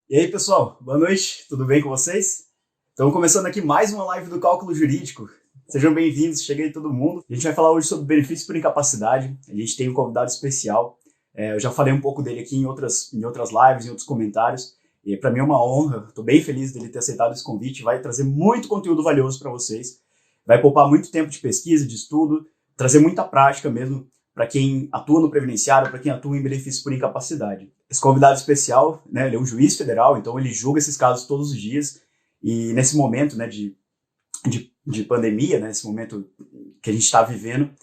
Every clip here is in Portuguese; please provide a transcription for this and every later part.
E aí, pessoal, boa noite, tudo bem com vocês? Estamos começando aqui mais uma live do Cálculo Jurídico. Sejam bem-vindos, chega aí todo mundo. A gente vai falar hoje sobre benefícios por incapacidade. A gente tem um convidado especial. Eu já falei um pouco dele aqui em outras lives, em outros comentários. E para mim é uma honra, estou bem feliz dele ter aceitado esse convite. Vai trazer muito conteúdo valioso para vocês. Vai poupar muito tempo de pesquisa, de estudo, trazer muita prática mesmo para quem atua no previdenciário, para quem atua em benefícios por incapacidade. Esse convidado especial, né, ele é um juiz federal, então ele julga esses casos todos os dias. E nesse momento, né, de pandemia, né, esse momento que a gente está vivendo,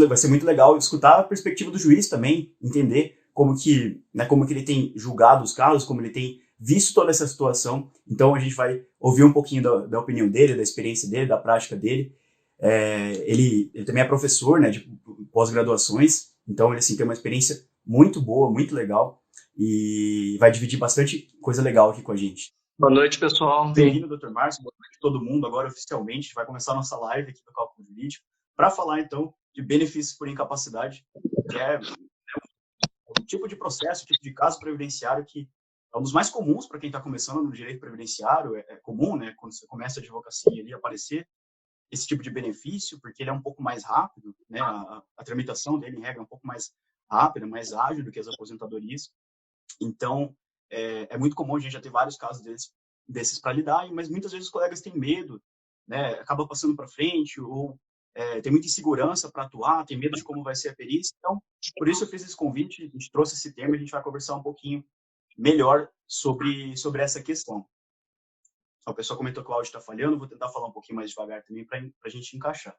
vai ser muito legal escutar a perspectiva do juiz também, entender como que ele tem julgado os casos, como ele tem visto toda essa situação. Então a gente vai ouvir um pouquinho da opinião dele, da experiência dele, da prática dele. Ele também é professor, né, de pós-graduações, então ele assim, tem uma experiência muito boa, muito legal, e vai dividir bastante coisa legal aqui com a gente. Boa noite, pessoal. Bem-vindo, Dr. Márcio, boa noite a todo mundo. Agora, oficialmente, vai começar a nossa live aqui do Cálculo Jurídico para falar, então, de benefícios por incapacidade, que é um tipo de processo, um tipo de caso previdenciário que é um dos mais comuns para quem está começando no direito previdenciário. É comum, né, quando você começa a advocacia ali, aparecer esse tipo de benefício, porque ele é um pouco mais rápido, né, a tramitação dele, em regra, é um pouco mais rápida, mais ágil do que as aposentadorias. Então, é muito comum a gente já ter vários casos desses para lidar, mas muitas vezes os colegas têm medo, né, acaba passando para frente, ou tem muita insegurança para atuar, tem medo de como vai ser a perícia. Então, por isso eu fiz esse convite, a gente trouxe esse tema e a gente vai conversar um pouquinho melhor sobre essa questão. O pessoal comentou que o áudio está falhando, vou tentar falar um pouquinho mais devagar também para a gente encaixar.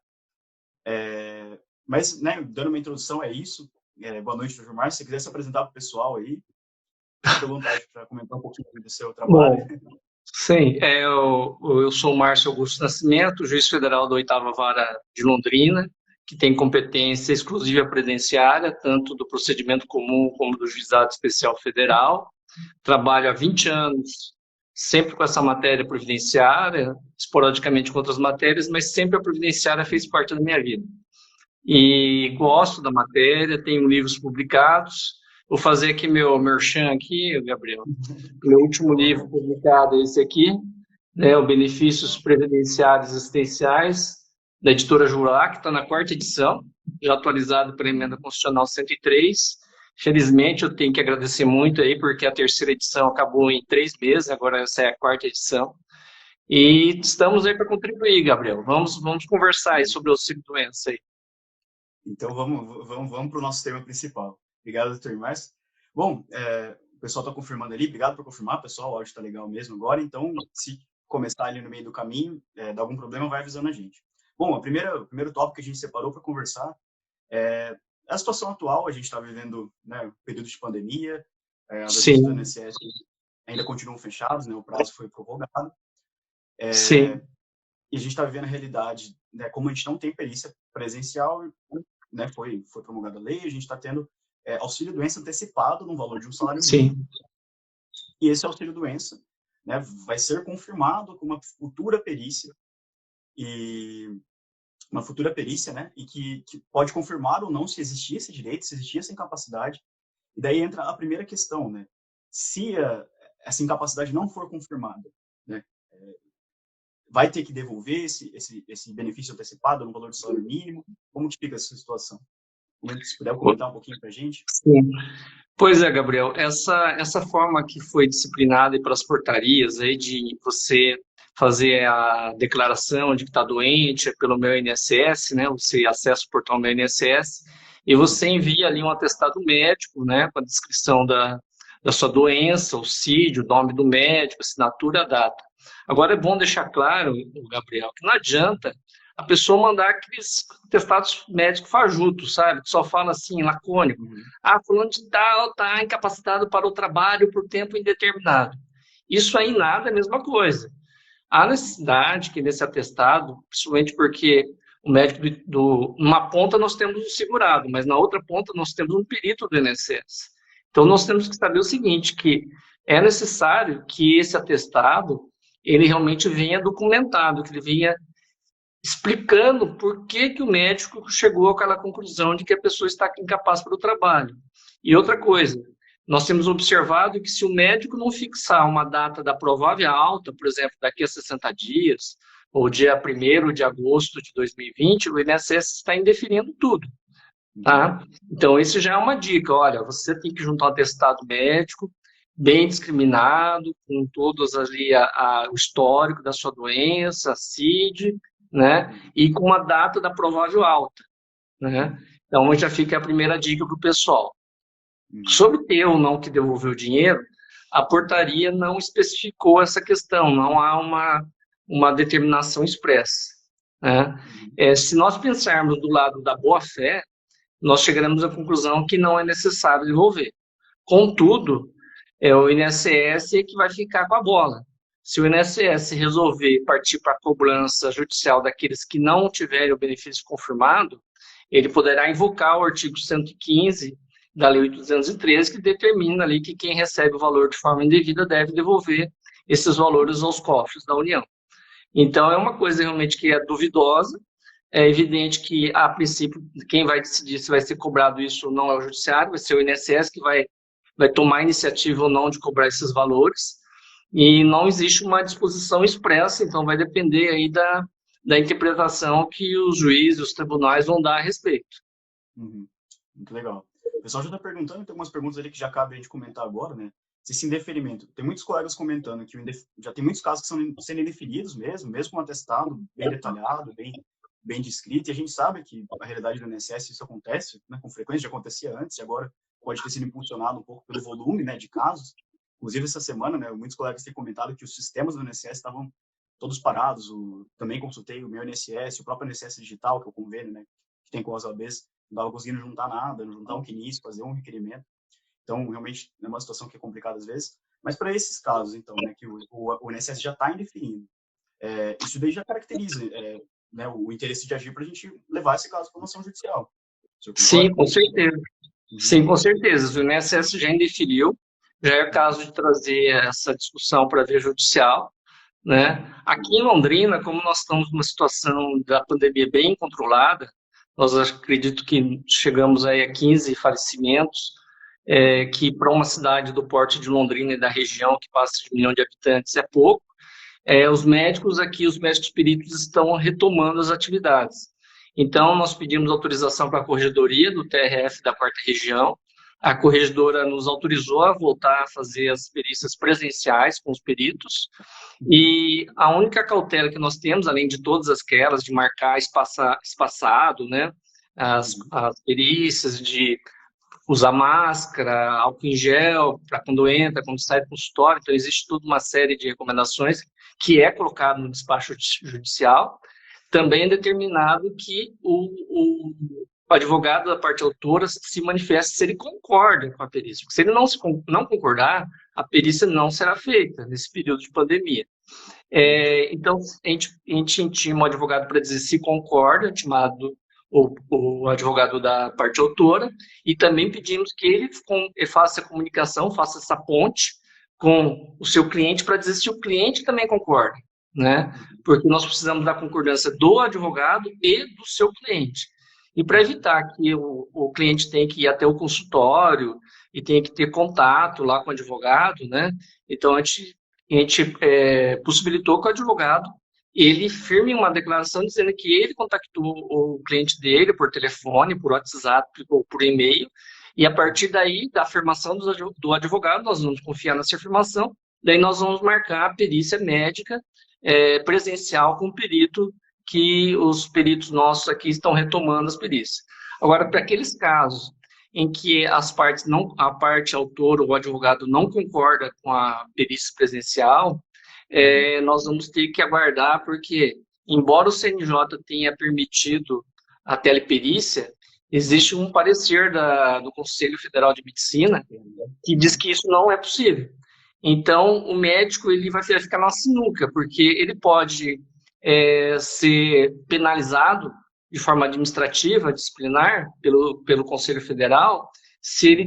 Mas, né, dando uma introdução, é isso. Boa noite, Dr. Márcio. Se você quiser se apresentar para o pessoal aí, fique à vontade para comentar um pouquinho do seu trabalho. Bom, sim, eu sou o Márcio Augusto Nascimento, juiz federal da 8ª Vara de Londrina, que tem competência exclusiva previdenciária, tanto do procedimento comum como do juizado especial federal. Trabalho há 20 anos, sempre com essa matéria previdenciária, esporadicamente com outras matérias, mas sempre a previdenciária fez parte da minha vida. E gosto da matéria, tenho livros publicados. Vou fazer aqui meu merchan aqui, Gabriel. Meu último livro publicado é esse aqui, né, o Benefícios Previdenciários Existenciais, da editora Jurac, que está na 4ª edição, já atualizado pela Emenda Constitucional 103. Felizmente, eu tenho que agradecer muito aí, porque a 3ª edição acabou em 3 meses, agora essa é a 4ª edição. E estamos aí para contribuir, Gabriel. Vamos conversar aí sobre o auxílio doença aí. Então, vamos para o nosso tema principal. Obrigado, doutor Márcio. Bom, o pessoal está confirmando ali. Obrigado por confirmar, pessoal. O áudio está legal mesmo agora. Então, se começar ali no meio do caminho, dar algum problema, vai avisando a gente. Bom, o primeiro tópico que a gente separou para conversar é a situação atual. A gente está vivendo, né, um período de pandemia. As agências do Sim, INSS ainda continuam fechadas, né, o prazo foi prorrogado. sim, E a gente está vivendo a realidade, né, como a gente não tem perícia presencial, né, foi promulgada a lei, a gente está tendo auxílio-doença antecipado no valor de um salário mínimo. sim. E esse auxílio-doença, né, vai ser confirmado com uma futura perícia, né, e que pode confirmar ou não se existia esse direito, se existia essa incapacidade. E daí entra a primeira questão, né? Se essa incapacidade não for confirmada, né, vai ter que devolver esse benefício antecipado no valor do salário mínimo? Como que fica essa situação? Se puder comentar um pouquinho para a gente. Sim. Pois é, Gabriel, essa forma que foi disciplinada e pelas portarias aí de você fazer a declaração de que está doente pelo meu INSS, né? Você acessa o portal meu INSS e você envia ali um atestado médico, né? Com a descrição da sua doença, o CID, o nome do médico, assinatura, a data. Agora é bom deixar claro, Gabriel, que não adianta a pessoa mandar aqueles atestados médicos fajutos, sabe? Que só fala assim, lacônico. Fulano de tal está incapacitado para o trabalho por tempo indeterminado. Isso aí nada é a mesma coisa. Há necessidade que nesse atestado, principalmente porque o médico numa ponta nós temos um segurado, mas na outra ponta nós temos um perito do INSS. Então nós temos que saber o seguinte, que é necessário que esse atestado ele realmente venha documentado, que ele venha explicando por que o médico chegou àquela conclusão de que a pessoa está incapaz para o trabalho. E outra coisa, nós temos observado que se o médico não fixar uma data da provável alta, por exemplo, daqui a 60 dias, ou dia 1º de agosto de 2020, o INSS está indeferindo tudo, tá? Então, isso já é uma dica, olha, você tem que juntar um atestado médico, bem discriminado, com todos ali o histórico da sua doença, a CID, né? E com uma data da provável alta, né? Então, já fica a primeira dica para o pessoal. Sobre ter ou não que devolver o dinheiro, a portaria não especificou essa questão, não há uma determinação expressa, né? Se nós pensarmos do lado da boa-fé, nós chegaremos à conclusão que não é necessário devolver. Contudo, o INSS é que vai ficar com a bola. Se o INSS resolver partir para a cobrança judicial daqueles que não tiverem o benefício confirmado, ele poderá invocar o artigo 115 da Lei 813, que determina ali que quem recebe o valor de forma indevida deve devolver esses valores aos cofres da União. Então, é uma coisa realmente que é duvidosa. É evidente que, a princípio, quem vai decidir se vai ser cobrado isso ou não é o Judiciário, vai ser o INSS que vai tomar a iniciativa ou não de cobrar esses valores. E não existe uma disposição expressa, então vai depender aí da interpretação que os juízes, os tribunais vão dar a respeito. Muito legal. O pessoal já está perguntando, tem algumas perguntas ali que já cabe a gente comentar agora, né? Esse indeferimento. Tem muitos colegas comentando que já tem muitos casos que são sendo indeferidos mesmo com um atestado bem detalhado, bem descrito, e a gente sabe que a realidade do INSS isso acontece, né, com frequência, já acontecia antes, e agora pode ter sido impulsionado um pouco pelo volume, né, de casos. Inclusive, essa semana, né, muitos colegas têm comentado que os sistemas do INSS estavam todos parados. Também consultei o meu INSS, o próprio INSS Digital, que é o convênio, né, que tem com as OABs, não estava conseguindo juntar nada, não juntar um CNIS, fazer um requerimento. Então, realmente, é uma situação que é complicada às vezes. Mas para esses casos, então, né, que o INSS já está indefinindo, isso daí já caracteriza né, o interesse de agir para a gente levar esse caso para uma ação judicial. Sim, com certeza. Sim, com certeza. O INSS já indeferiu, já é caso de trazer essa discussão para a via judicial, né? Aqui em Londrina, como nós estamos numa situação da pandemia bem controlada, nós acredito que chegamos aí a 15 falecimentos, que para uma cidade do porte de Londrina e da região, que passa de 1 milhão de habitantes, é pouco. Os médicos aqui, os médicos peritos estão retomando as atividades. Então, nós pedimos autorização para a corregedoria do TRF da 4ª Região. A corregedora nos autorizou a voltar a fazer as perícias presenciais com os peritos. E a única cautela que nós temos, além de todas aquelas de marcar espaçado, né, as perícias, de usar máscara, álcool em gel, para quando entra, quando sai do consultório. Então, existe toda uma série de recomendações que é colocado no despacho judicial. Também é determinado que o advogado da parte autora se manifeste se ele concorda com a perícia. Porque se ele não concordar, a perícia não será feita nesse período de pandemia. Então, a gente intima o advogado para dizer se concorda, intimado o advogado da parte autora, e também pedimos que ele faça a comunicação, faça essa ponte com o seu cliente para dizer se o cliente também concorda, né? Porque nós precisamos da concordância do advogado e do seu cliente. E para evitar que o cliente tenha que ir até o consultório e tenha que ter contato lá com o advogado, né? Então, a gente possibilitou que o advogado ele firme uma declaração dizendo que ele contactou o cliente dele por telefone, por WhatsApp ou por e-mail, e a partir daí, da afirmação do advogado, nós vamos confiar nessa afirmação, daí nós vamos marcar a perícia médica presencial com o perito, que os peritos nossos aqui estão retomando as perícias. Agora, para aqueles casos em que a parte autora ou o advogado não concorda com a perícia presencial, nós vamos ter que aguardar, porque, embora o CNJ tenha permitido a teleperícia, existe um parecer do Conselho Federal de Medicina que diz que isso não é possível. Então, o médico ele vai ficar na sinuca, porque ele pode ser penalizado de forma administrativa, disciplinar, pelo Conselho Federal, se ele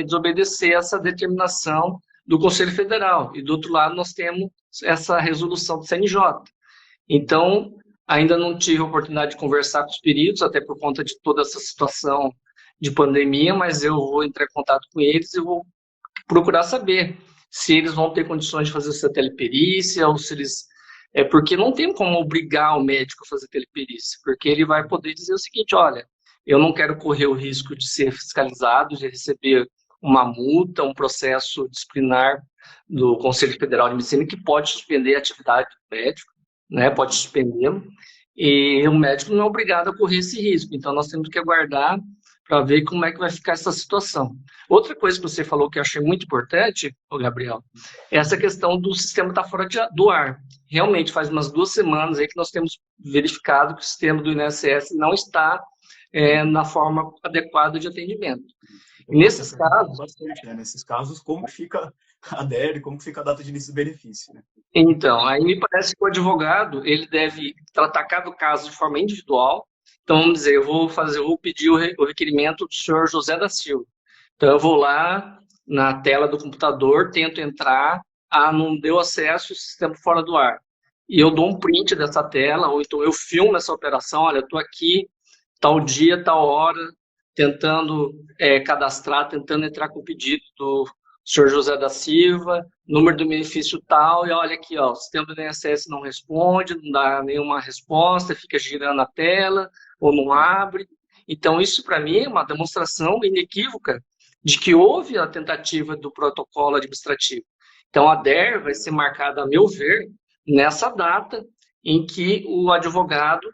desobedecer essa determinação do Conselho Federal. E, do outro lado, nós temos essa resolução do CNJ. Então, ainda não tive a oportunidade de conversar com os peritos, até por conta de toda essa situação de pandemia, mas eu vou entrar em contato com eles e vou procurar saber se eles vão ter condições de fazer essa teleperícia ou se eles... porque não tem como obrigar o médico a fazer teleperícia, porque ele vai poder dizer o seguinte, olha, eu não quero correr o risco de ser fiscalizado, de receber uma multa, um processo disciplinar do Conselho Federal de Medicina que pode suspender a atividade do médico, né, pode suspendê-lo, e o médico não é obrigado a correr esse risco. Então, nós temos que aguardar para ver como é que vai ficar essa situação. Outra coisa que você falou que eu achei muito importante, Gabriel, é essa questão do sistema estar fora do ar. Realmente, faz umas 2 semanas aí que nós temos verificado que o sistema do INSS não está na forma adequada de atendimento. Nesses casos... Bastante, né? Nesses casos, como que fica a DER, como que fica a data de início do benefício, né? Então, aí me parece que o advogado, ele deve tratar cada caso de forma individual. Então, vamos dizer, eu vou pedir o requerimento do senhor José da Silva. Então, eu vou lá na tela do computador, tento entrar, não deu acesso, o sistema fora do ar. E eu dou um print dessa tela, ou então eu filmo essa operação, olha, eu estou aqui, tal dia, tal hora, tentando cadastrar, tentando entrar com o pedido do senhor José da Silva, número do benefício tal, e olha aqui, ó, o sistema do INSS não responde, não dá nenhuma resposta, fica girando a tela, ou não abre. Então, isso para mim é uma demonstração inequívoca de que houve a tentativa do protocolo administrativo. Então, a DER vai ser marcada, a meu ver, nessa data em que o advogado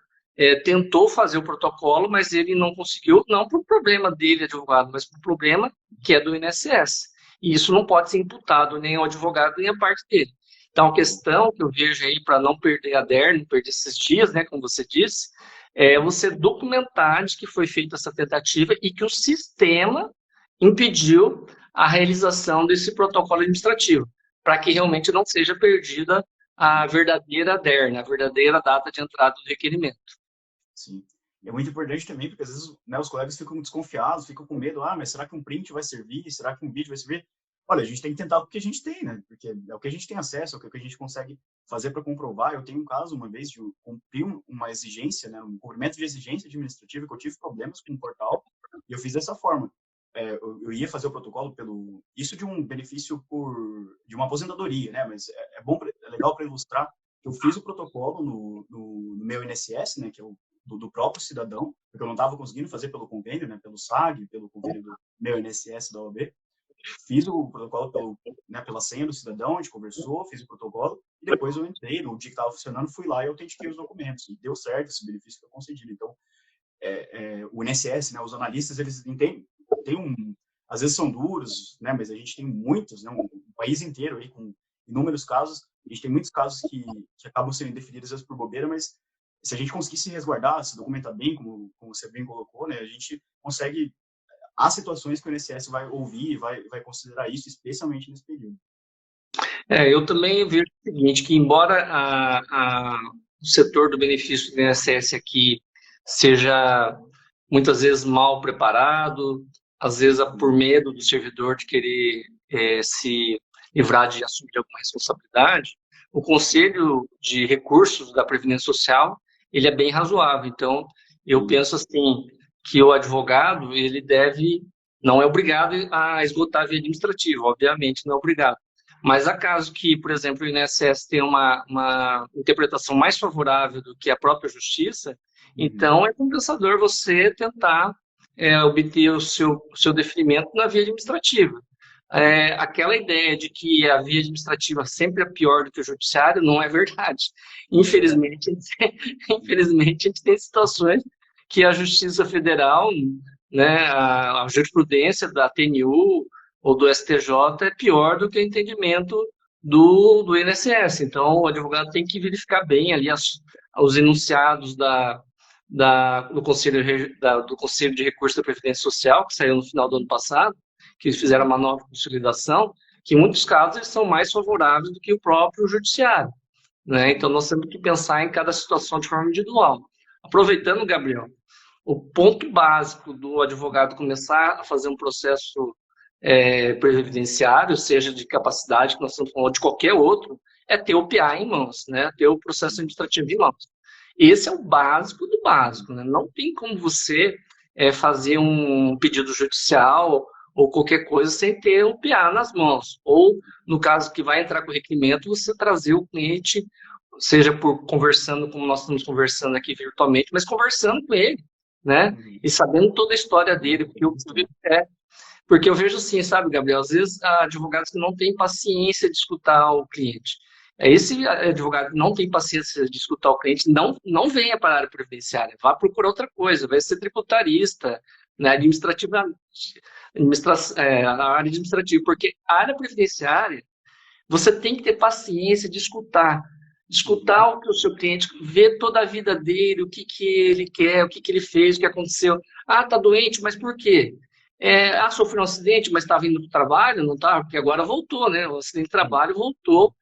tentou fazer o protocolo, mas ele não conseguiu, não por problema dele, advogado, mas por problema que é do INSS. E isso não pode ser imputado nem ao advogado, nem à parte dele. Então, a questão que eu vejo aí para não perder a DER, não perder esses dias, né, como você disse, é você documentar de que foi feita essa tentativa e que o sistema impediu a realização desse protocolo administrativo, para que realmente não seja perdida a verdadeira DER, né, a verdadeira data de entrada do requerimento. Sim. É muito importante também, porque às vezes, né, os colegas ficam desconfiados, ficam com medo, mas será que um print vai servir? Será que um vídeo vai servir? Olha, a gente tem que tentar o que a gente tem, né? Porque é o que a gente tem acesso, é o que a gente consegue fazer para comprovar. Eu tenho um caso, uma vez, de cumprir uma exigência, né, um cumprimento de exigência administrativa, que eu tive problemas com o portal, e eu fiz dessa forma. Eu ia fazer o protocolo isso de um benefício de uma aposentadoria, né? Mas é legal para ilustrar. Eu fiz o protocolo no meu INSS, né, que é do próprio cidadão, porque eu não estava conseguindo fazer pelo convênio, né, pelo SAG, pelo convênio do meu INSS da OAB. Fiz o protocolo pela senha do cidadão, a gente conversou, fiz o protocolo, e depois eu entrei, no dia que estava funcionando, fui lá e autentiquei os documentos, e deu certo esse benefício que eu concedi. Então, o INSS, né, os analistas, eles entendem, às vezes são duros, né, mas a gente tem muitos, né, um país inteiro aí com inúmeros casos, a gente tem muitos casos que acabam sendo indefinidos às vezes por bobeira, mas se a gente conseguir se resguardar, se documentar bem, como você bem colocou, né, a gente consegue... Há situações que o INSS vai ouvir e vai considerar isso, especialmente nesse período. Eu também vejo o seguinte, que embora o setor do benefício do INSS aqui seja muitas vezes mal preparado, às vezes por medo do servidor de querer se livrar de assumir alguma responsabilidade, o Conselho de Recursos da Previdência Social, ele é bem razoável. Então, eu penso assim, que o advogado, ele não é obrigado a esgotar a via administrativa, obviamente não é obrigado. Mas há caso que, por exemplo, o INSS tem uma interpretação mais favorável do que a própria justiça, então é compensador você tentar obter o seu deferimento na via administrativa. Aquela ideia de que a via administrativa sempre é pior do que o judiciário não é verdade. Infelizmente, infelizmente a gente tem situações que a Justiça Federal, né, a jurisprudência da TNU ou do STJ é pior do que o entendimento do INSS. Então, o advogado tem que verificar bem ali os enunciados do Conselho de Recursos da Previdência Social, que saiu no final do ano passado, que eles fizeram uma nova consolidação, que em muitos casos eles são mais favoráveis do que o próprio judiciário, né? Então, nós temos que pensar em cada situação de forma individual. Aproveitando, Gabriel, o ponto básico do advogado começar a fazer um processo previdenciário, seja de capacidade, que nós estamos falando de qualquer outro, é ter o PA em mãos, né? Ter o processo administrativo em mãos. Esse é o básico do básico, né? Não tem como você fazer um pedido judicial ou qualquer coisa sem ter um PA nas mãos. Ou, no caso que vai entrar com o requerimento, você trazer o cliente, seja por conversando, como nós estamos conversando aqui virtualmente, mas conversando com ele, né? E sabendo toda a história dele, porque eu vejo assim, sabe, Gabriel, às vezes há advogados que não têm paciência de escutar o cliente. Esse advogado que não tem paciência de escutar o cliente, não venha para a área previdenciária, vá procurar outra coisa, vai ser tributarista, né, administrativa, a área administrativa, porque a área previdenciária, você tem que ter paciência de escutar o que o seu cliente, ver toda a vida dele, o que, que ele quer, o que, que ele fez, o que aconteceu. Ah, tá doente, mas por quê? Sofreu um acidente, mas estava indo para o trabalho? Não estava, porque agora voltou, né? O acidente de trabalho voltou,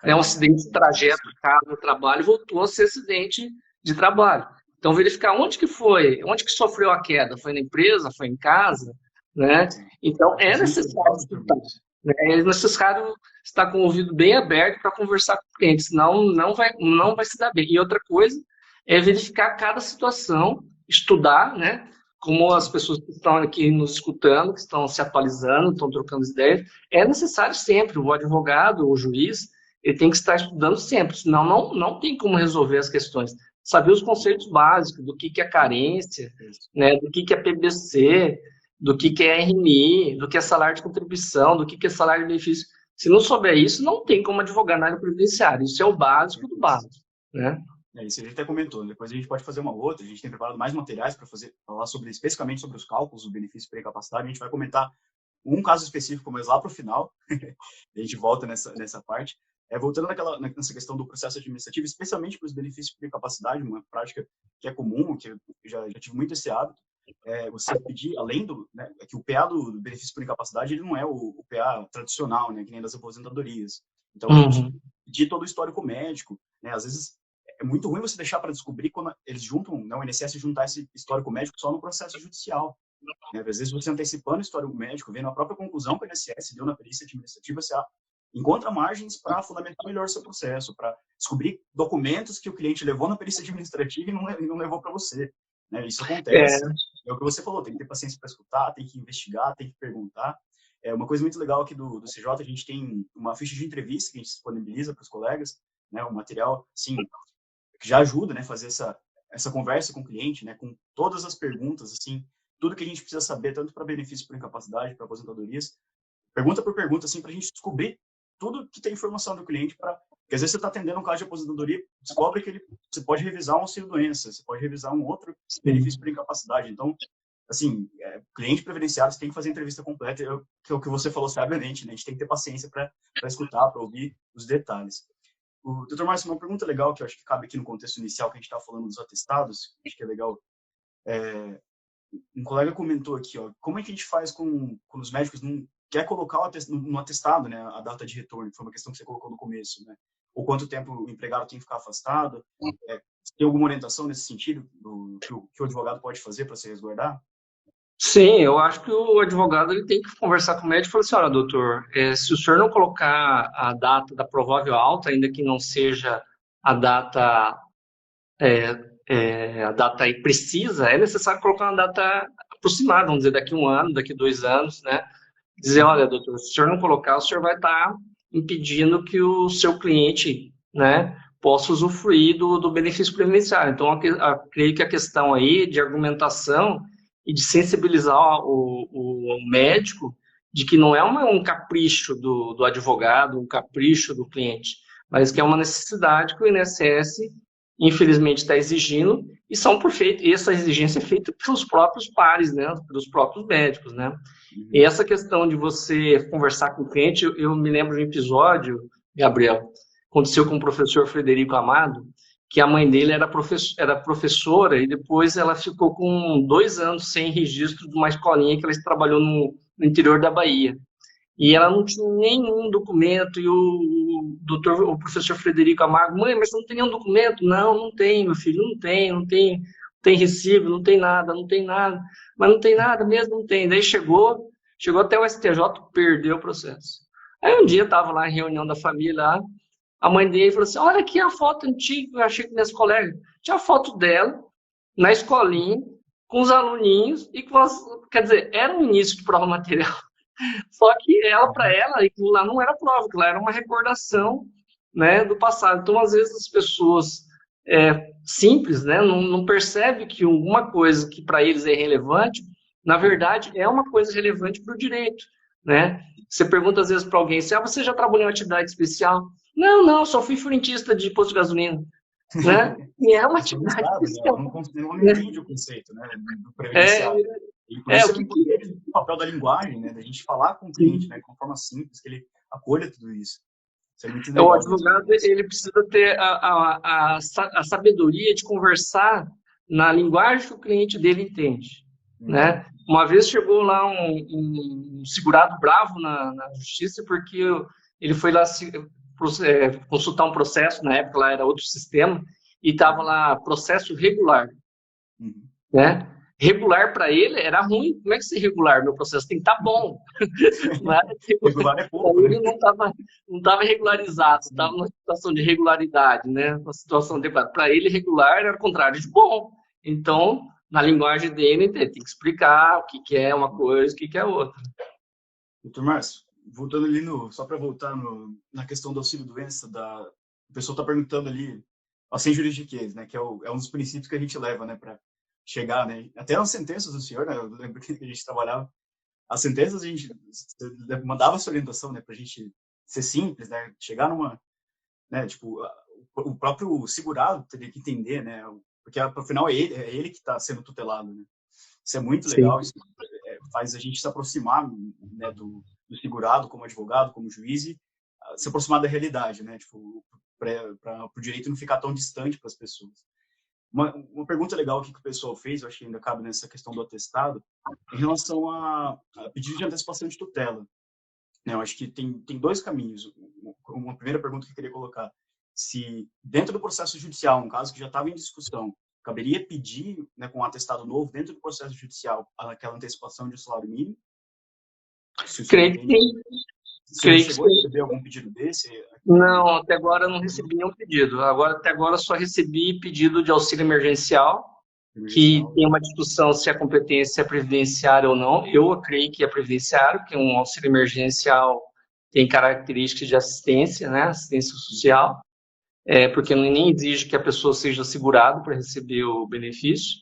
um acidente de trajeto, casa, trabalho, voltou a ser acidente de trabalho. Então, verificar onde que foi, onde que sofreu a queda, foi na empresa, foi em casa, né? Então, é necessário escutar, né? É necessário estar com o ouvido bem aberto para conversar com o cliente, senão não vai se dar bem. E outra coisa é verificar cada situação, estudar, né? Como as pessoas que estão aqui nos escutando, que estão se atualizando, estão trocando ideias, é necessário sempre, o advogado, o juiz, ele tem que estar estudando sempre, senão não tem como resolver as questões. Saber os conceitos básicos do que é carência, né, do que é PBC, do que é RMI, do que é salário de contribuição, do que é salário de benefício. Se não souber isso, não tem como advogar na área previdenciária. Isso é o básico do básico, né? Isso a gente até comentou. Depois a gente pode fazer uma outra. A gente tem preparado mais materiais para falar especificamente sobre os cálculos do benefício por incapacidade. A gente vai comentar um caso específico, mas lá para o final. A gente volta nessa parte. Voltando nessa questão do processo administrativo, especialmente para os benefícios por incapacidade, uma prática que é comum, que eu já tive muito esse hábito, você pedir, além do, né, que o PA do benefício por incapacidade, ele não é o PA tradicional, né, que nem das aposentadorias. Então, a gente pedir todo o histórico médico, né, às vezes é muito ruim você deixar para descobrir quando eles juntam, né, o INSS juntar esse histórico médico só no processo judicial. Né? Às vezes você antecipando o histórico médico, vendo a própria conclusão que o INSS deu na perícia administrativa, você encontra margens para fundamentar melhor o seu processo, para descobrir documentos que o cliente levou na perícia administrativa e não levou para você. Né? Isso acontece. É o que você falou, tem que ter paciência para escutar, tem que investigar, tem que perguntar. Uma coisa muito legal aqui do CJ, a gente tem uma ficha de entrevista que a gente disponibiliza para os colegas, né? Um material, sim, que já ajuda, né, fazer essa conversa com o cliente, né, com todas as perguntas, assim, tudo que a gente precisa saber, tanto para benefício por incapacidade, para aposentadorias, pergunta por pergunta, assim, para a gente descobrir tudo que tem informação do cliente, porque às vezes você está atendendo um caso de aposentadoria, descobre que você pode revisar um auxílio-doença, você pode revisar um outro benefício por incapacidade. Então, assim, cliente previdenciário, você tem que fazer a entrevista completa, que é o que você falou sabiamente, né? A gente tem que ter paciência para escutar, para ouvir os detalhes. O Dr. Márcio, uma pergunta legal que eu acho que cabe aqui no contexto inicial que a gente está falando dos atestados, acho que é legal. Um colega comentou aqui, ó, como é que a gente faz quando os médicos não quer colocar no atestado, né, a data de retorno, que foi uma questão que você colocou no começo, né? Ou quanto tempo o empregado tem que ficar afastado? Tem alguma orientação nesse sentido que o advogado pode fazer para se resguardar? Sim, eu acho que o advogado ele tem que conversar com o médico e falar assim, olha, doutor, se o senhor não colocar a data da provável alta, ainda que não seja a data aí precisa, é necessário colocar uma data aproximada, vamos dizer, daqui 1 ano, daqui 2 anos, né? Dizer, olha, doutor, se o senhor não colocar, o senhor vai estar impedindo que o seu cliente, né, possa usufruir do benefício previdenciário. Então, creio que a questão aí de argumentação e de sensibilizar o médico de que não é um capricho do advogado, um capricho do cliente, mas que é uma necessidade que o INSS, infelizmente, está exigindo, e essa exigência é feita pelos próprios pares, né, pelos próprios médicos, né. E essa questão de você conversar com o cliente, eu me lembro de um episódio, Gabriel, aconteceu com o professor Frederico Amado, que a mãe dele era professora e depois ela ficou com 2 anos sem registro de uma escolinha que ela trabalhou no interior da Bahia. E ela não tinha nenhum documento, e o professor Frederico Amado, mãe, mas você não tem nenhum documento? Não tem, meu filho, não tem recibo, não tem nada, mas não tem nada mesmo, não tem. Daí chegou até o STJ, perdeu o processo. Aí um dia estava lá em reunião da família, lá, a mãe dele falou assim, olha aqui a foto antiga que eu achei com minhas colegas. Tinha a foto dela, na escolinha, com os aluninhos e com as, quer dizer, era um início de prova material. Só que para ela, aquilo lá não era prova, aquilo lá era uma recordação, né, do passado. Então, às vezes, as pessoas simples, né, não percebem que alguma coisa que para eles é relevante, na verdade, é uma coisa relevante para o direito, né? Você pergunta, às vezes, para alguém, se você já trabalhou em atividade especial? Não, só fui frentista de posto de gasolina, né? E é uma atividade especial. Não entende o conceito, né, do previdenciário. E por isso é importante o papel da linguagem, né, da gente falar com o cliente, né, de uma forma simples, que ele acolha tudo isso. Isso é muito legal. O advogado, ele precisa ter a sabedoria de conversar na linguagem que o cliente dele entende, né? Uma vez chegou lá um segurado bravo na justiça porque ele foi lá consultar um processo, na época lá era outro sistema, e estava lá processo regular, né? Regular para ele era ruim. Como é que se regular? Meu processo tem que estar bom. Regular é pouco, ele não estava regularizado, estava numa situação de regularidade, né? Uma situação de para ele regular era o contrário de bom. Então, na linguagem dele, tem que explicar o que é uma coisa, o que é outra. Doutor Márcio, voltando ali só para voltar na questão do auxílio-doença, o pessoal está perguntando ali, sem juridiquês, né, que é um dos princípios que a gente leva, né, para chegar, né, até nas sentenças do senhor, né, eu lembro que a gente trabalhava, as sentenças a gente mandava essa orientação, né, para a gente ser simples, né, chegar né, tipo, o próprio segurado teria que entender, né, porque afinal é ele que está sendo tutelado, né. Isso é muito legal, isso faz a gente se aproximar, né, do segurado como advogado, como juiz, e se aproximar da realidade, né, tipo, para o direito não ficar tão distante para as pessoas. Uma pergunta legal aqui que o pessoal fez, eu acho que ainda cabe nessa questão do atestado, em relação a pedido de antecipação de tutela. Né, eu acho que tem dois caminhos. Uma primeira pergunta que eu queria colocar, se dentro do processo judicial, um caso que já estava em discussão, caberia pedir, né, com um atestado novo, dentro do processo judicial, aquela antecipação de salário mínimo? Creio que sim. Você chegou a receber algum pedido desse? Não, até agora não recebi nenhum pedido. Até agora só recebi pedido de auxílio emergencial, que tem uma discussão se a competência é previdenciária ou não. Eu creio que é previdenciário, porque um auxílio emergencial tem características de assistência, né, assistência social, porque nem exige que a pessoa seja segurada para receber o benefício.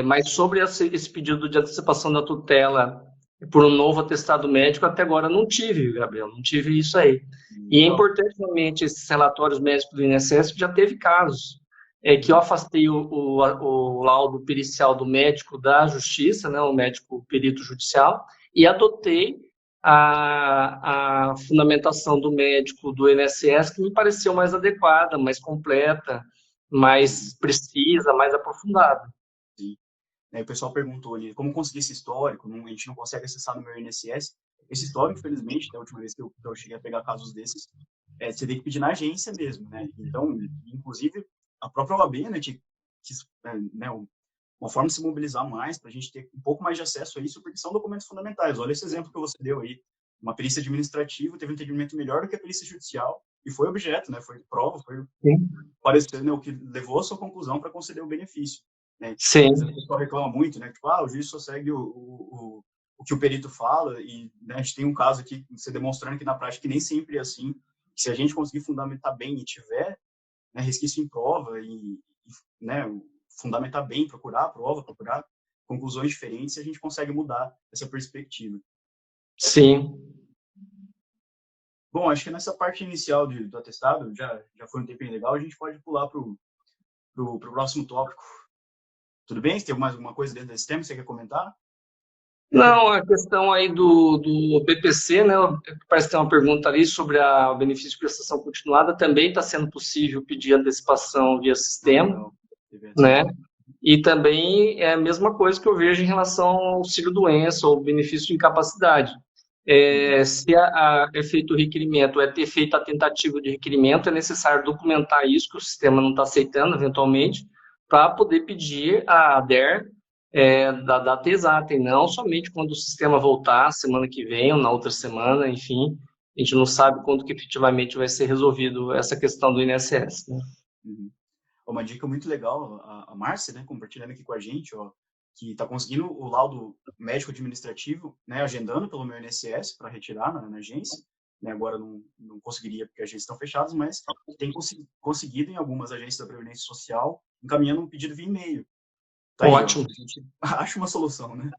Mas sobre esse pedido de antecipação da tutela por um novo atestado médico, até agora não tive, Gabriel, não tive isso aí. E é importante, realmente, esses relatórios médicos do INSS, já teve casos que eu afastei o laudo pericial do médico da justiça, né, o médico perito judicial, e adotei a fundamentação do médico do INSS, que me pareceu mais adequada, mais completa, mais precisa, mais aprofundada. Sim. O pessoal perguntou ali, como conseguir esse histórico? A gente não consegue acessar no meu INSS. Esse histórico, infelizmente, da última vez que eu cheguei a pegar casos desses, você tem que pedir na agência mesmo, né? Então, inclusive, a própria OAB, né, né, uma forma de se mobilizar mais para a gente ter um pouco mais de acesso a isso, porque são documentos fundamentais. Olha esse exemplo que você deu aí. Uma perícia administrativa teve um entendimento melhor do que a perícia judicial e foi objeto, né? Foi prova, foi parecer, né, o que levou a sua conclusão para conceder o benefício. Né? Sim. O pessoal reclama muito, né? Tipo, o juiz só segue o que o perito fala e, né, a gente tem um caso aqui, você demonstrando que na prática nem sempre é assim. Que se a gente conseguir fundamentar bem e tiver, né, resquício em prova e, né, fundamentar bem, procurar a prova, procurar conclusões diferentes, a gente consegue mudar essa perspectiva. Sim. Bom, acho que nessa parte inicial do atestado, já foi um tempinho legal, a gente pode pular para o próximo tópico. Tudo bem? Você tem mais alguma coisa dentro desse tema que você quer comentar? Não, a questão aí do BPC, né? Parece que tem uma pergunta ali sobre o benefício de prestação continuada. Também está sendo possível pedir antecipação via sistema, né? E também é a mesma coisa que eu vejo em relação ao auxílio-doença ou benefício de incapacidade. Se é feito o requerimento, ter feito a tentativa de requerimento, é necessário documentar isso, que o sistema não está aceitando, eventualmente, para poder pedir a ADER da data exata, e não somente quando o sistema voltar, semana que vem ou na outra semana, enfim, a gente não sabe quando que efetivamente vai ser resolvido essa questão do INSS. Né? Uma dica muito legal, a Márcia, né, compartilhando aqui com a gente, que está conseguindo o laudo médico administrativo, né, agendando pelo meu INSS para retirar na agência, né, agora não conseguiria porque as agências estão fechadas, mas tem conseguido em algumas agências da Previdência Social, encaminhando um pedido via e-mail. Tá aí, ó, Ótimo. a gente acha uma solução, né?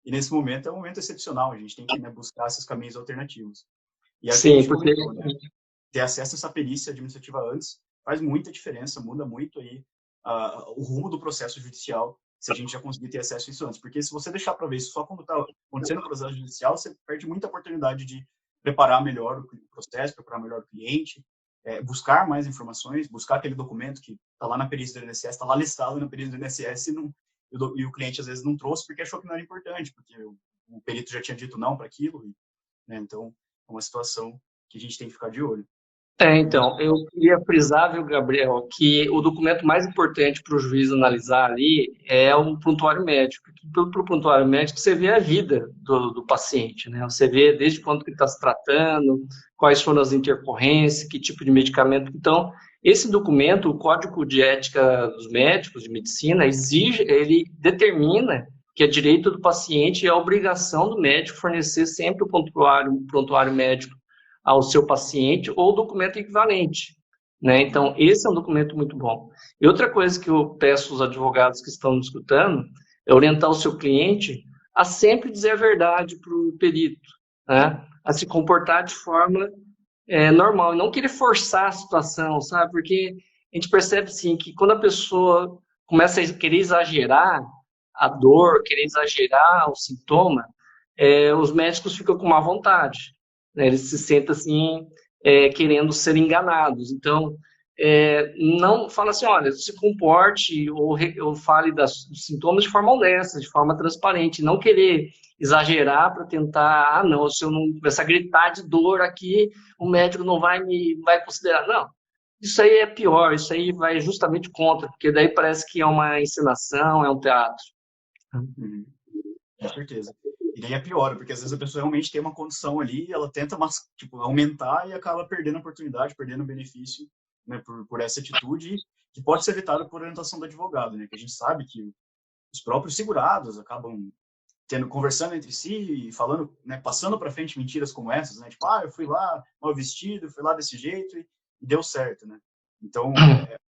E nesse momento é um momento excepcional, a gente tem que, né, buscar esses caminhos alternativos. E é o que a Sim, gente porque comentou, né? Ter acesso a essa perícia administrativa antes faz muita diferença, muda muito aí o rumo do processo judicial, se a gente já conseguir ter acesso a isso antes. Porque se você deixar para ver isso só quando está acontecendo o processo judicial, você perde muita oportunidade de preparar melhor o processo, preparar melhor o cliente, buscar mais informações, buscar aquele documento que está lá na perícia do INSS, está lá listado na perícia do INSS e o cliente às vezes não trouxe porque achou que não era importante, porque o perito já tinha dito não para aquilo, né? Então, é uma situação que a gente tem que ficar de olho. Então, eu queria frisar, viu, Gabriel, que o documento mais importante para o juiz analisar ali é o prontuário médico. Porque pelo prontuário médico você vê a vida do paciente, né? Você vê desde quando que ele está se tratando, quais foram as intercorrências, que tipo de medicamento. Então, esse documento, o Código de Ética dos Médicos de Medicina, ele determina que é direito do paciente e a obrigação do médico fornecer sempre o prontuário médico ao seu paciente ou documento equivalente, né? Então, esse é um documento muito bom. E outra coisa que eu peço aos advogados que estão nos escutando é orientar o seu cliente a sempre dizer a verdade para o perito, né? A se comportar de forma normal e não querer forçar a situação, sabe? Porque a gente percebe, sim, que quando a pessoa começa a querer exagerar a dor, querer exagerar o sintoma, os médicos ficam com má vontade, né? Eles se sentem assim, querendo ser enganados. Então, não fala assim, olha, se comporte ou fale dos sintomas de forma honesta, de forma transparente, não querer exagerar para tentar, não, se eu não começar a gritar de dor aqui, o médico não vai considerar. Não, isso aí é pior, isso aí vai justamente contra, porque daí parece que é uma encenação, é um teatro. Uhum. Com certeza. E daí é pior, porque às vezes a pessoa realmente tem uma condição ali, ela tenta tipo, aumentar e acaba perdendo a oportunidade, perdendo o benefício, né, por essa atitude, que pode ser evitada por orientação do advogado, né, que a gente sabe que os próprios segurados acabam conversando entre si e falando, né, passando para frente mentiras como essas, né, tipo, eu fui lá mal vestido, fui lá desse jeito e deu certo, né. Então,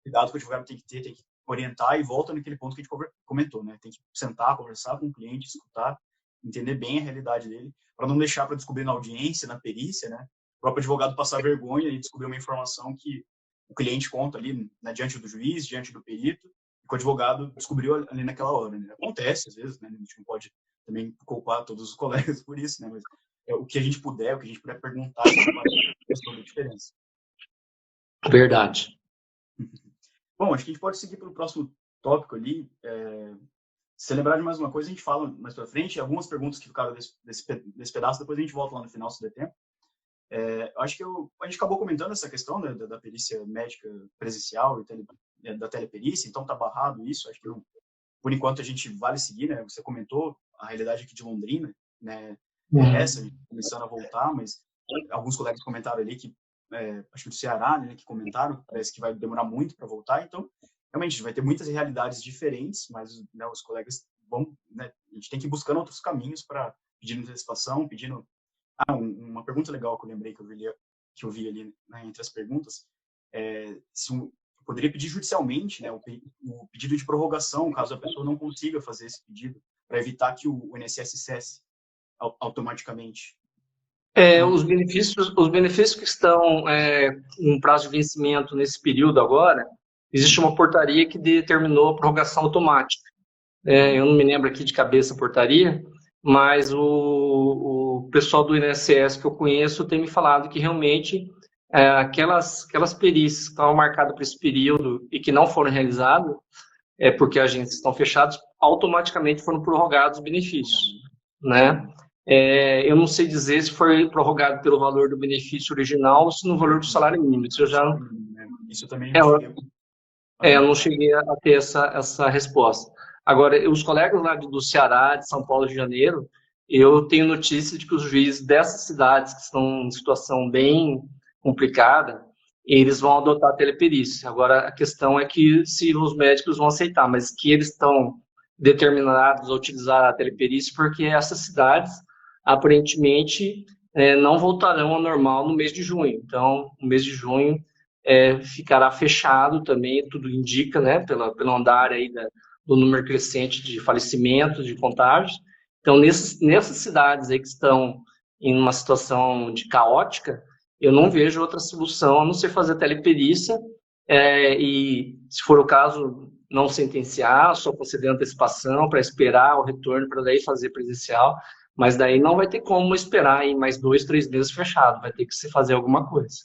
cuidado que o advogado tem que orientar e volta naquele ponto que a gente comentou, né, tem que sentar, conversar com o cliente, escutar, entender bem a realidade dele, para não deixar para descobrir na audiência, na perícia, né, o próprio advogado passar vergonha e descobrir uma informação que o cliente conta ali, né, diante do juiz, diante do perito, e que o advogado descobriu ali naquela hora, né. Acontece às vezes, né, a gente não pode também culpar todos os colegas por isso, né? Mas o que a gente puder, o que a gente puder perguntar, faz toda a diferença. Verdade. Bom, acho que a gente pode seguir para o próximo tópico ali. Se lembrar de mais uma coisa, a gente fala mais para frente. Algumas perguntas que ficaram desse pedaço, depois a gente volta lá no final, se der tempo. Acho que a gente acabou comentando essa questão, né, da perícia médica presencial e da teleperícia, então está barrado isso. Acho que por enquanto a gente vale seguir, né? Você comentou a realidade aqui de Londrina, né? Essa, a gente começando a voltar, mas alguns colegas comentaram ali que, acho que do Ceará, né, que comentaram, parece que vai demorar muito para voltar, então, realmente, a gente vai ter muitas realidades diferentes, mas, né, os colegas vão, né, a gente tem que ir buscando outros caminhos para pedir antecipação, pedindo... uma pergunta legal que eu lembrei que eu vi ali, né, entre as perguntas, se poderia pedir judicialmente, né, o pedido de prorrogação, caso a pessoa não consiga fazer esse pedido, para evitar que o INSS cesse automaticamente. Os benefícios que estão em prazo de vencimento nesse período agora, existe uma portaria que determinou a prorrogação automática. Eu não me lembro aqui de cabeça a portaria, mas o pessoal do INSS que eu conheço tem me falado que realmente aquelas perícias que estavam marcadas para esse período e que não foram realizadas, porque as agências estão fechadas, automaticamente foram prorrogados os benefícios, né? Eu não sei dizer se foi prorrogado pelo valor do benefício original ou se no valor do salário mínimo. Isso também não cheguei eu não cheguei a ter essa resposta. Agora, os colegas lá do Ceará, de São Paulo, de Janeiro, eu tenho notícia de que os juízes dessas cidades que estão em situação bem complicada, eles vão adotar a teleperícia. Agora, a questão é que se os médicos vão aceitar, mas que eles estão determinados a utilizar a teleperícia, porque essas cidades, aparentemente, não voltarão ao normal no mês de junho. Então, o mês de junho ficará fechado também, tudo indica, né, pelo andar aí do número crescente de falecimentos, de contágios. Então, nessas cidades aí que estão em uma situação de caótica, eu não vejo outra solução a não ser fazer teleperícia e, se for o caso, não sentenciar, só conceder antecipação para esperar o retorno, para daí fazer presencial, mas daí não vai ter como esperar aí mais 2, 3 meses fechado, vai ter que se fazer alguma coisa.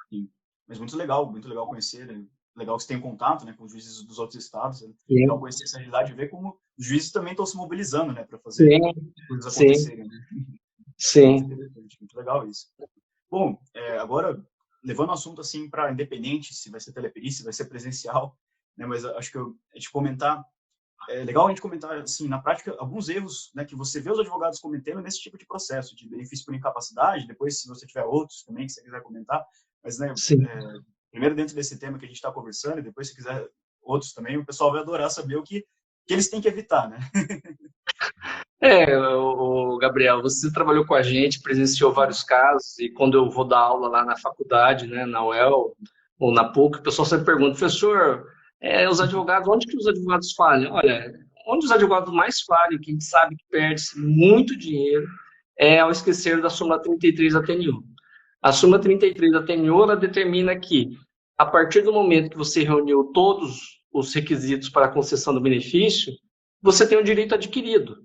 Sim. Mas muito legal conhecer, né? Legal que você tem contato, né, com os juízes dos outros estados, né? Sim. Legal conhecer essa realidade e ver como os juízes também estão se mobilizando, né, para fazer Sim, as coisas sim, acontecerem, né? Muito sim. interessante, muito legal isso. Bom, agora, levando o assunto assim para independente, se vai ser teleperícia, se vai ser presencial, né, mas acho que a gente comentar, é legal a gente comentar, assim, na prática, alguns erros, né, que você vê os advogados cometendo nesse tipo de processo, de benefício por incapacidade, depois, se você tiver outros também que você quiser comentar, mas, né, Sim. primeiro dentro desse tema que a gente está conversando, e depois, se quiser outros também, o pessoal vai adorar saber o que eles têm que evitar, né? O Gabriel, você trabalhou com a gente, presenciou vários casos, e quando eu vou dar aula lá na faculdade, né, na UEL ou na PUC, o pessoal sempre pergunta, professor, os advogados, onde que os advogados falham? Olha, onde os advogados mais falham, que a gente sabe que perde muito dinheiro, é ao esquecer da súmula 33 da TNU. A súmula 33 da TNU, ela determina que, a partir do momento que você reuniu todos os requisitos para a concessão do benefício, você tem o direito adquirido.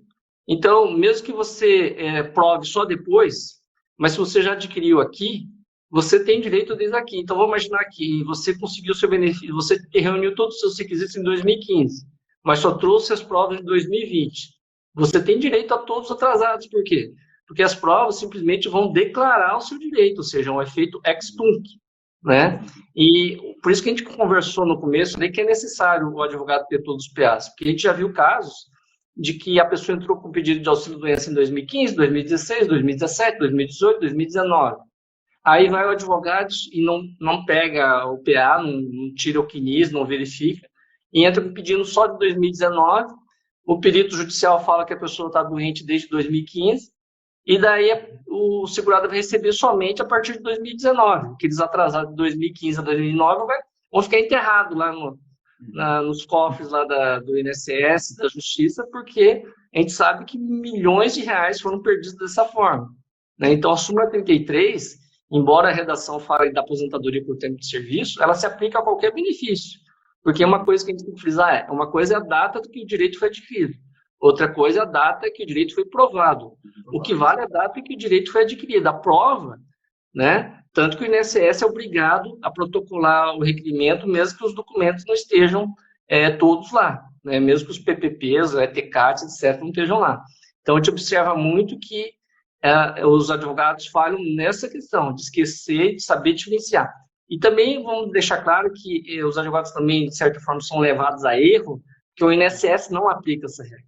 Então, mesmo que você prove só depois, mas se você já adquiriu aqui, você tem direito desde aqui. Então, vamos imaginar que você conseguiu seu benefício, você reuniu todos os seus requisitos em 2015, mas só trouxe as provas de 2020. Você tem direito a todos atrasados. Por quê? Porque as provas simplesmente vão declarar o seu direito, ou seja, um efeito ex tunc, né? E por isso que a gente conversou no começo, né, que é necessário o advogado ter todos os PAs, porque a gente já viu casos de que a pessoa entrou com pedido de auxílio-doença em 2015, 2016, 2017, 2018, 2019. Aí vai o advogado e não pega o PA, não tira o CNIS, não verifica, e entra com pedido só de 2019. O perito judicial fala que a pessoa está doente desde 2015, e daí o segurado vai receber somente a partir de 2019. Aqueles atrasados de 2015 a 2009 vão ficar enterrados lá nos cofres lá do INSS, da Justiça, porque a gente sabe que milhões de reais foram perdidos dessa forma, né? Então, a súmula 33, embora a redação fale da aposentadoria por tempo de serviço, ela se aplica a qualquer benefício, porque uma coisa que a gente tem que frisar uma coisa é a data do que o direito foi adquirido, outra coisa é a data que o direito foi provado. O que vale é a data em que o direito foi adquirido. A prova, né? Tanto que o INSS é obrigado a protocolar o requerimento, mesmo que os documentos não estejam todos lá, né? Mesmo que os PPPs, ETCATs, etc., não estejam lá. Então, a gente observa muito que os advogados falham nessa questão, de esquecer, de saber diferenciar. E também vamos deixar claro que os advogados também, de certa forma, são levados a erro, que o INSS não aplica essa regra,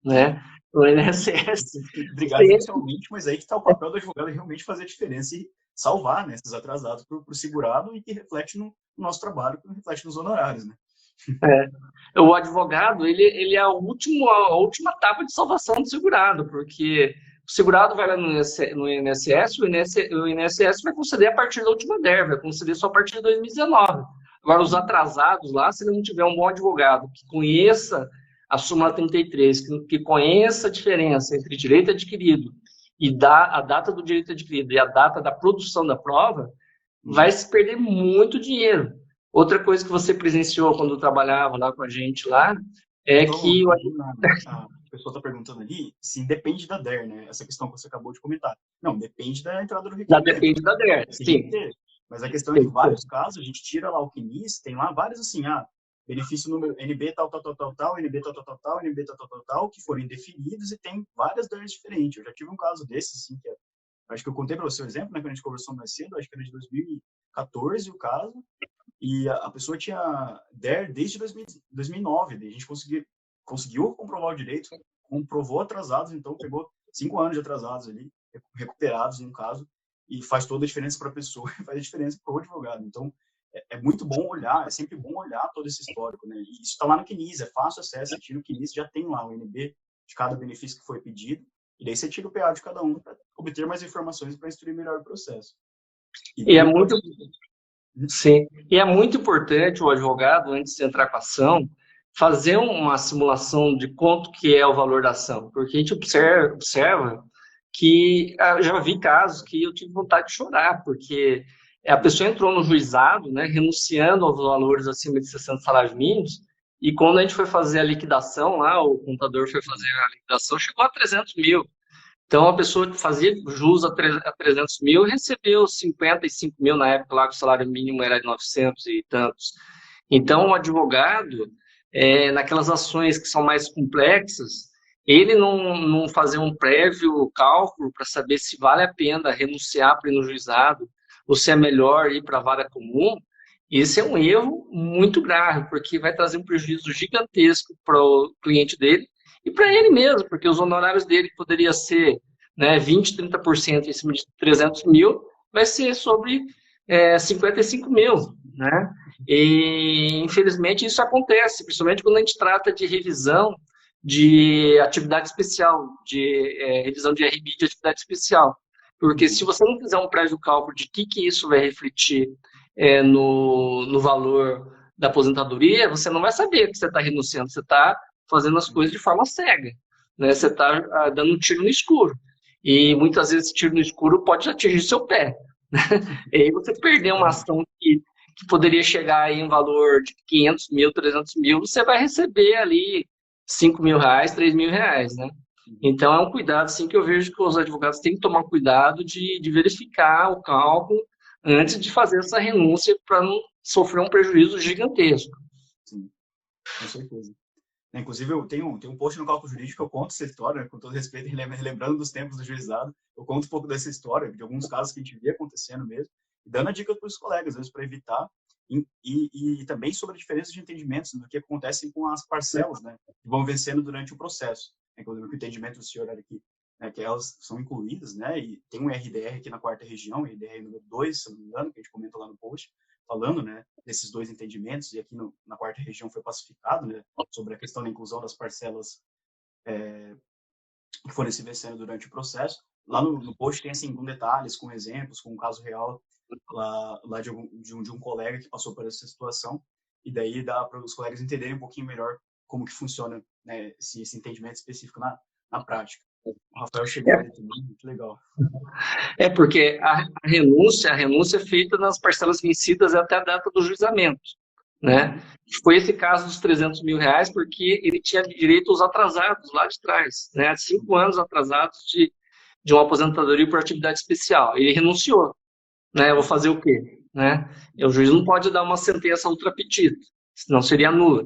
né? O INSS Tem que brigar judicialmente, mas aí que está o papel do advogado realmente fazer a diferença e salvar, né, esses atrasados para o segurado e que reflete no nosso trabalho, que reflete nos honorários, né? O advogado, ele é a última etapa de salvação do segurado, porque o segurado vai lá no INSS, o INSS vai conceder a partir da última DER, vai conceder só a partir de 2019. Agora, os atrasados lá, se ele não tiver um bom advogado que conheça a súmula 33, que conheça a diferença entre direito adquirido e a data do direito adquirido e a data da produção da prova, vai se perder muito dinheiro. Outra coisa que você presenciou quando trabalhava lá com a gente lá é que A pessoa está perguntando ali se depende da DER, né? Essa questão que você acabou de comentar. Não, depende da entrada do requerimento. depende da DER, Tem que sim. ter. Mas a questão é que vários casos, a gente tira lá o CNIS, tem lá vários assim, benefício número NB tal, tal, tal, tal, tal, NB tal, tal, tal, tal, NB tal, tal, tal, tal, que foram indefinidos e tem várias DERs diferentes. Eu já tive um caso desse, assim, acho que eu contei para você o exemplo, né, quando a gente conversou mais cedo, acho que era de 2014 o caso, e a pessoa tinha DER desde 2009, daí a gente conseguiu comprovar o direito, comprovou atrasados, então pegou 5 anos de atrasados ali, recuperados no caso, e faz toda a diferença para a pessoa, faz a diferença para o advogado. Então, é muito bom olhar, é sempre bom olhar todo esse histórico, né? E isso está lá no CNIS, é fácil acesso, você tira o CNIS, já tem lá o NB de cada benefício que foi pedido, e daí você tira o PA de cada um para obter mais informações para instruir melhor o processo. E E é daí pode... muito, sim, e é muito importante o advogado, antes de entrar com a ação, fazer uma simulação de quanto que é o valor da ação, porque a gente observa que já vi casos que eu tive vontade de chorar, porque a pessoa entrou no juizado, né, renunciando aos valores acima de 60 salários mínimos, e quando a gente foi fazer a liquidação lá, o contador foi fazer a liquidação, chegou a 300 mil. Então, a pessoa que fazia jus a 300 mil recebeu 55 mil na época, lá que o salário mínimo era de 900 e tantos. Então, o advogado, naquelas ações que são mais complexas, ele não fazer um prévio cálculo para saber se vale a pena renunciar para ir no juizado ou se é melhor ir para a vara comum, esse é um erro muito grave, porque vai trazer um prejuízo gigantesco para o cliente dele e para ele mesmo, porque os honorários dele que poderia ser, né, 20, 30% em cima de 300 mil, vai ser sobre 55 mil, né? E, infelizmente, isso acontece, principalmente quando a gente trata de revisão de atividade especial, de revisão de RB de atividade especial. Porque se você não fizer um prévio cálculo de que isso vai refletir no valor da aposentadoria, você não vai saber que você está renunciando, você está fazendo as coisas de forma cega, né? Você está dando um tiro no escuro. E muitas vezes esse tiro no escuro pode atingir seu pé. E aí você perder uma ação que poderia chegar em um valor de 500 mil, 300 mil, você vai receber ali 5 mil reais, 3 mil reais, né? Então é um cuidado, assim, que eu vejo que os advogados têm que tomar cuidado de verificar o cálculo antes de fazer essa renúncia para não sofrer um prejuízo gigantesco. Sim, com certeza. Inclusive, eu tenho um post no Cálculo Jurídico que eu conto essa história, né, com todo respeito, lembrando dos tempos do juizado. Eu conto um pouco dessa história, de alguns casos que a gente via acontecendo mesmo, e dando a dica para os colegas, às vezes, para evitar, e também sobre a diferença de entendimentos do que acontece com as parcelas, né, que vão vencendo durante o processo. Inclusive, o entendimento do senhor era aqui, né, que elas são incluídas, né, e tem um RDR aqui na quarta região, RDR número 2, se não me engano, que a gente comenta lá no post, falando, né, desses dois entendimentos, e aqui na quarta região foi pacificado, né, sobre a questão da inclusão das parcelas que forem se vencendo durante o processo. Lá no post tem, assim, com detalhes, com exemplos, com um caso real lá de um colega que passou por essa situação, e daí dá para os colegas entenderem um pouquinho melhor como que funciona, né, esse entendimento específico na prática. O Rafael chegou aí também, muito legal. Porque a renúncia é feita nas parcelas vencidas até a data do juizamento, né? Foi esse caso dos 300 mil reais, porque ele tinha direito aos atrasados lá de trás, né? 5 anos atrasados de uma aposentadoria por atividade especial. Ele renunciou, né? Eu vou fazer o quê? Né? O juiz não pode dar uma sentença ultra petita, senão seria nula.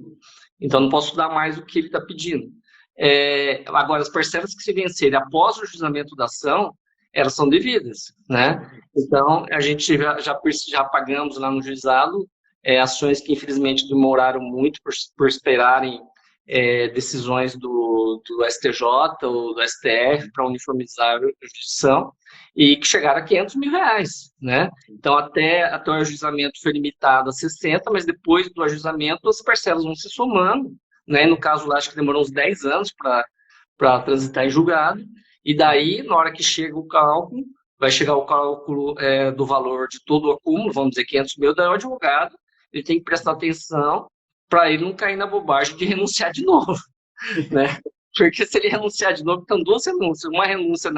Então, não posso dar mais do que ele está pedindo. Agora, as parcelas que se vencerem após o juizamento da ação, elas são devidas, né? Então, a gente já pagamos lá no juizado ações que, infelizmente, demoraram muito por esperarem decisões do STJ ou do STF para uniformizar a jurisdição e que chegaram a 500 mil reais, né? Então, até o ajuizamento foi limitado a 60, mas depois do ajuizamento as parcelas vão se somando, né? No caso lá, acho que demorou uns 10 anos para transitar em julgado, e daí, na hora que chega o cálculo, vai chegar o cálculo do valor de todo o acúmulo, vamos dizer 500 mil, daí o advogado ele tem que prestar atenção para ele não cair na bobagem de renunciar de novo, né? Porque se ele renunciar de novo, então duas renúncias, uma renúncia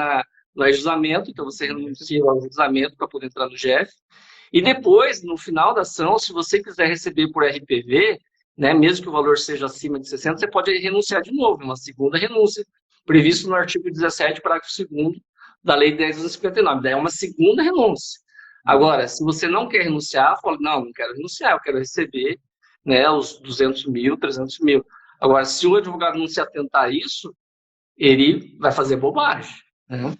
no ajuizamento, então você renuncia ao ajuizamento para poder entrar no GF, e depois, no final da ação, se você quiser receber por RPV, né, mesmo que o valor seja acima de 60, você pode renunciar de novo, uma segunda renúncia, previsto no artigo 17, parágrafo 2º da Lei 10.259. Daí é uma segunda renúncia. Agora, se você não quer renunciar, fala, não quero renunciar, eu quero receber, né, os 200 mil, 300 mil. Agora, se o advogado não se atentar a isso, ele vai fazer bobagem, né?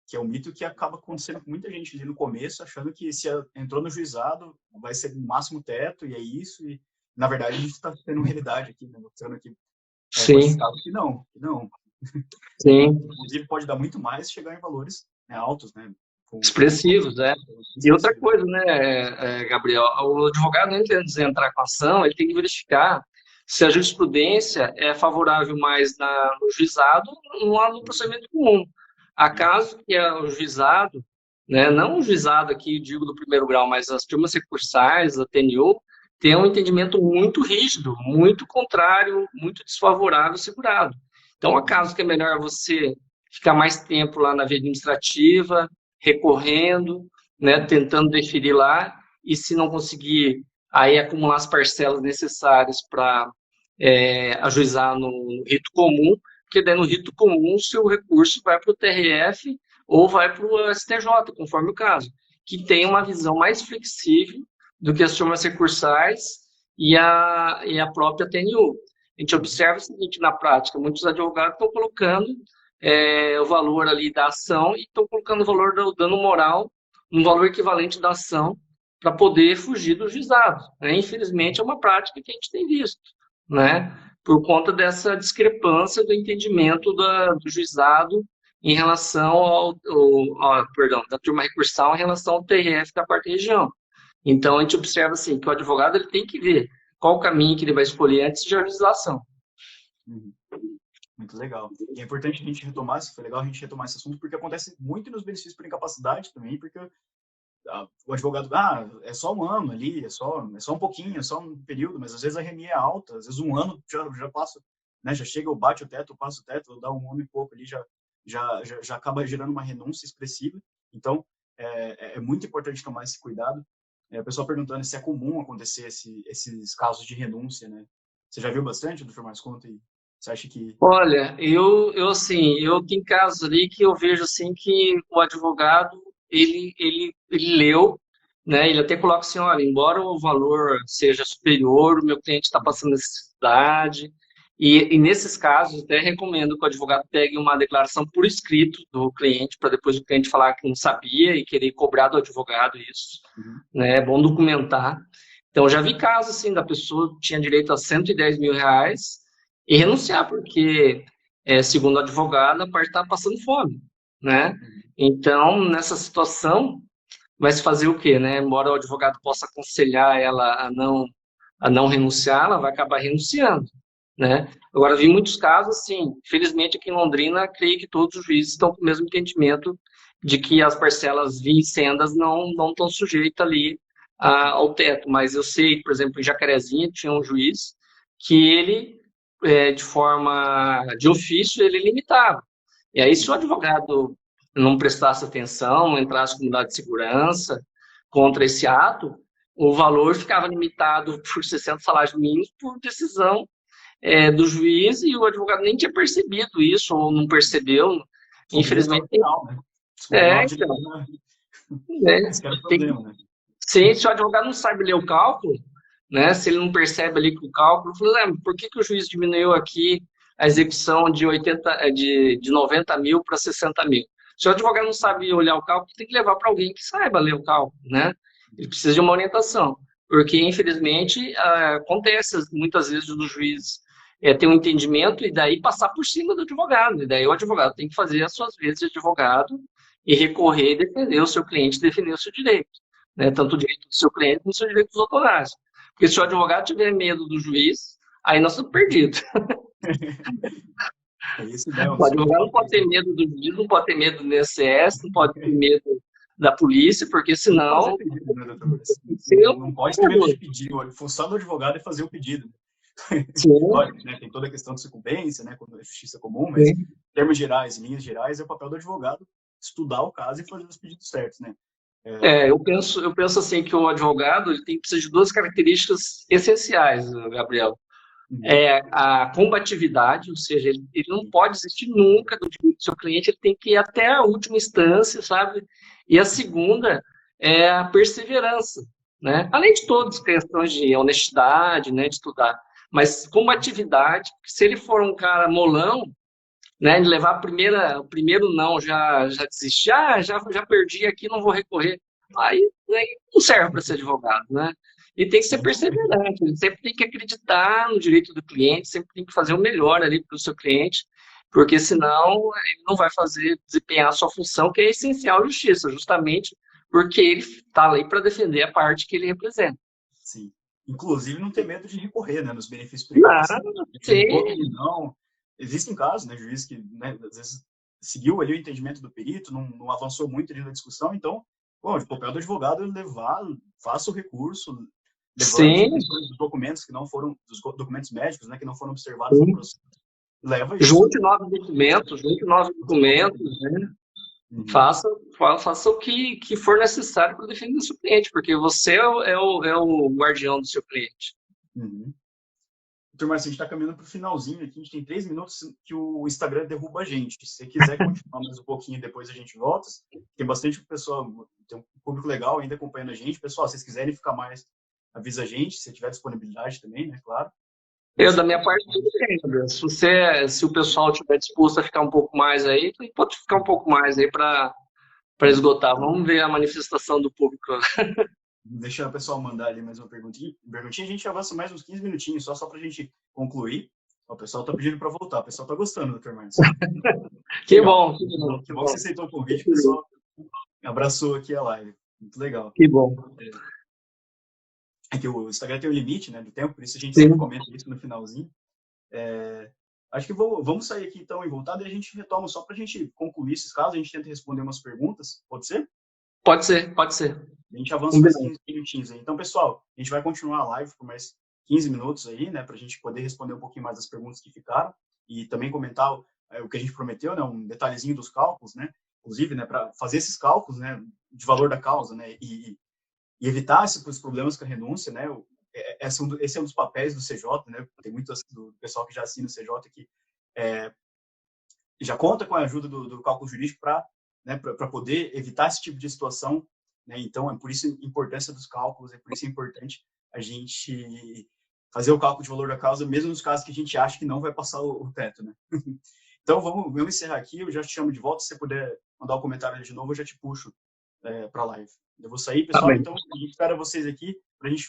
Que é um mito que acaba acontecendo com muita gente ali no começo, achando que se entrou no juizado, vai ser o máximo teto, e é isso, e na verdade a gente está tendo realidade aqui, né, mostrando aqui, com esses casos que não. Sim. Inclusive pode dar muito mais e chegar em valores, né, altos, né, com Expressivos, né? E outra expressivo. coisa, né, Gabriel, o advogado, antes de entrar com a ação, ele tem que verificar se a jurisprudência é favorável mais no juizado ou no procedimento comum. Há casos que é o juizado, né, não o juizado aqui, digo, do primeiro grau, mas as turmas recursais, a TNU, tem um entendimento muito rígido, muito contrário, muito desfavorável ao segurado. Então, há casos que é melhor você ficar mais tempo lá na via administrativa, recorrendo, né, tentando deferir lá, e se não conseguir, aí acumular as parcelas necessárias para ajuizar no rito comum, porque daí no rito comum o seu recurso vai para o TRF ou vai para o STJ, conforme o caso, que tem uma visão mais flexível do que as turmas recursais e a própria TNU. A gente observa o seguinte na prática, muitos advogados estão colocando o valor ali da ação e estão colocando o valor do dano moral um valor equivalente da ação para poder fugir do juizado, né? Infelizmente, é uma prática que a gente tem visto, né? Por conta dessa discrepância do entendimento do juizado em relação perdão, da turma recursal em relação ao TRF da quarta região. Então, a gente observa assim, que o advogado ele tem que ver qual o caminho que ele vai escolher antes de ajuizar a ação. Uhum. Muito legal. E é importante a gente retomar, foi legal a gente retomar esse assunto, porque acontece muito nos benefícios por incapacidade também, porque o advogado, é só um ano ali, é só um pouquinho, é só um período, mas às vezes a RMI é alta, às vezes um ano já passa, né, já chega, bate o teto, passa o teto, dá um ano e pouco ali, já acaba gerando uma renúncia expressiva. Então, é muito importante tomar esse cuidado. O pessoal perguntando se é comum acontecer esses casos de renúncia, né? Você já viu bastante, doutor Marcos Conta, e você acha que... Olha, eu tenho casos ali que eu vejo assim que o advogado ele leu, né? Ele até coloca assim, olha, embora o valor seja superior, o meu cliente está passando necessidade. E nesses casos, até recomendo que o advogado pegue uma declaração por escrito do cliente, para depois o cliente falar que não sabia e querer cobrar do advogado isso, Uhum. né? É bom documentar. Então, já vi casos assim da pessoa que tinha direito a R$ 110 mil e renunciar, porque, segundo o advogado, a parte está passando fome, né? Uhum. Então, nessa situação, vai se fazer o quê, né? Embora o advogado possa aconselhar ela a não renunciar, ela vai acabar renunciando, né? Agora, vi muitos casos, assim, felizmente aqui em Londrina, creio que todos os juízes estão com o mesmo entendimento de que as parcelas vincendas não estão sujeitas ali ao teto, mas eu sei, por exemplo, em Jacarezinho tinha um juiz que ele, de forma de ofício, ele limitava. E aí, se o advogado não prestasse atenção, não entrasse com unidade de segurança contra esse ato, o valor ficava limitado por 60 salários mínimos por decisão do juiz, e o advogado nem tinha percebido isso, ou não percebeu. Descobrir só Infelizmente, no final, né? Descobrir lá onde ele então, estava. né, Esse que era o tem, problema, né? sim, se o advogado não sabe ler o cálculo, né, se ele não percebe ali que o cálculo, por que o juiz diminuiu aqui a execução de 90 mil para 60 mil? Se o advogado não sabe olhar o cálculo, tem que levar para alguém que saiba ler o cálculo, né? Ele precisa de uma orientação, porque infelizmente acontece muitas vezes do juiz ter um entendimento e daí passar por cima do advogado, e daí o advogado tem que fazer as suas vezes de advogado e recorrer e defender o seu cliente, defender o seu direito, né? Tanto o direito do seu cliente como o seu direito dos autorais. Porque se o advogado tiver medo do juiz, aí nós estamos perdidos. É isso mesmo, O isso que eu advogado não falo pode ter mesmo. medo do juiz, não pode ter medo do INSS, não pode ter medo da polícia, porque Nem fazer senão pedido, né, doutor? Assim, seria não pode ter medo um de pedir. A função do advogado é fazer o pedido. sim, Lógico, né, tem toda a questão de sucumbência, né, quando é justiça comum, mas sim. em termos gerais, em linhas gerais, é o papel do advogado estudar o caso e fazer os pedidos certos, né? Eu penso assim que o advogado ele tem que precisar de duas características essenciais, Gabriel. Uhum. A combatividade, ou seja, ele não pode desistir nunca do direito do seu cliente, ele tem que ir até a última instância, sabe? E a segunda é a perseverança, né? Além de todas as questões de honestidade, né, de estudar, mas combatividade, porque se ele for um cara molão, né, de levar o primeiro não, já desistir, já perdi aqui, não vou recorrer, aí não serve para ser advogado, né? E tem que ser perseverante, ele sempre tem que acreditar no direito do cliente, sempre tem que fazer o melhor ali para o seu cliente, porque senão ele não vai fazer desempenhar a sua função, que é essencial à justiça, justamente porque ele está ali para defender a parte que ele representa. Sim. Inclusive, não ter medo de recorrer, né, nos benefícios por Ah, incapacidade. Ele mudou a sim, opinião. Existem casos, né, juiz que, né, às vezes seguiu ali o entendimento do perito, não avançou muito ali na discussão, então, bom, o papel do advogado é levar, faça o recurso, levante sim, questões dos documentos que não foram, dos documentos médicos, né, que não foram observados no sim. processo, leva isso. Junte novos documentos, né? Uhum, Faça, faça o que for necessário para defender o seu cliente, porque você é o guardião do seu cliente. uhum. Turma, assim, a gente está caminhando para o finalzinho aqui, a gente tem 3 minutos que o Instagram derruba a gente. Se você quiser continuar mais um pouquinho, depois a gente volta. Tem bastante pessoal, tem um público legal ainda acompanhando a gente. Pessoal, se vocês quiserem ficar mais, avisa a gente, se tiver disponibilidade também, né, claro. A Eu, da gente minha parte, tudo bem, Gabriel. Se o pessoal estiver disposto a ficar um pouco mais aí, pode ficar um pouco mais aí para esgotar. Vamos ver a manifestação do público. deixa o pessoal mandar ali mais uma perguntinha. A gente avança mais uns 15 minutinhos, só para a gente concluir. O pessoal está pedindo para voltar, o pessoal está gostando, doutor Márcio. Que Legal. bom, que bom, que Que bom que você bom. aceitou o convite, o pessoal abraçou aqui a live. Muito legal. Que bom. É que o Instagram tem um limite, né, do tempo, por isso a gente sempre Sim. comenta isso no finalzinho. Acho que vamos sair aqui então e voltar, e a gente retoma só para a gente concluir esses casos, a gente tenta responder umas perguntas, pode ser? Pode ser, pode ser. A gente avança mais Combinado. 15 minutinhos aí. Então, pessoal, a gente vai continuar a live por mais 15 minutos aí, né, para a gente poder responder um pouquinho mais das perguntas que ficaram e também comentar o que a gente prometeu, né, um detalhezinho dos cálculos, né, inclusive, né, para fazer esses cálculos, né, de valor da causa, né, e evitar esses problemas com a renúncia, né, esse é um dos papéis do CJ, né, tem muito do pessoal que já assina o CJ que já conta com a ajuda do cálculo jurídico para, né, para poder evitar esse tipo de situação, né? Então é por isso a importância dos cálculos, é por isso é importante a gente fazer o cálculo de valor da causa, mesmo nos casos que a gente acha que não vai passar o teto, né? Então vamos encerrar aqui, eu já te chamo de volta, se você puder mandar um comentário de novo, eu já te puxo para a live. Eu vou sair, Tá pessoal, bem. então a gente espera vocês aqui para a gente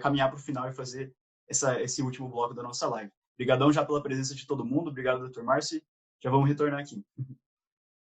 caminhar para o final e fazer esse último bloco da nossa live. Obrigadão já pela presença de todo mundo, obrigado, Dr. Márcio, já vamos retornar aqui.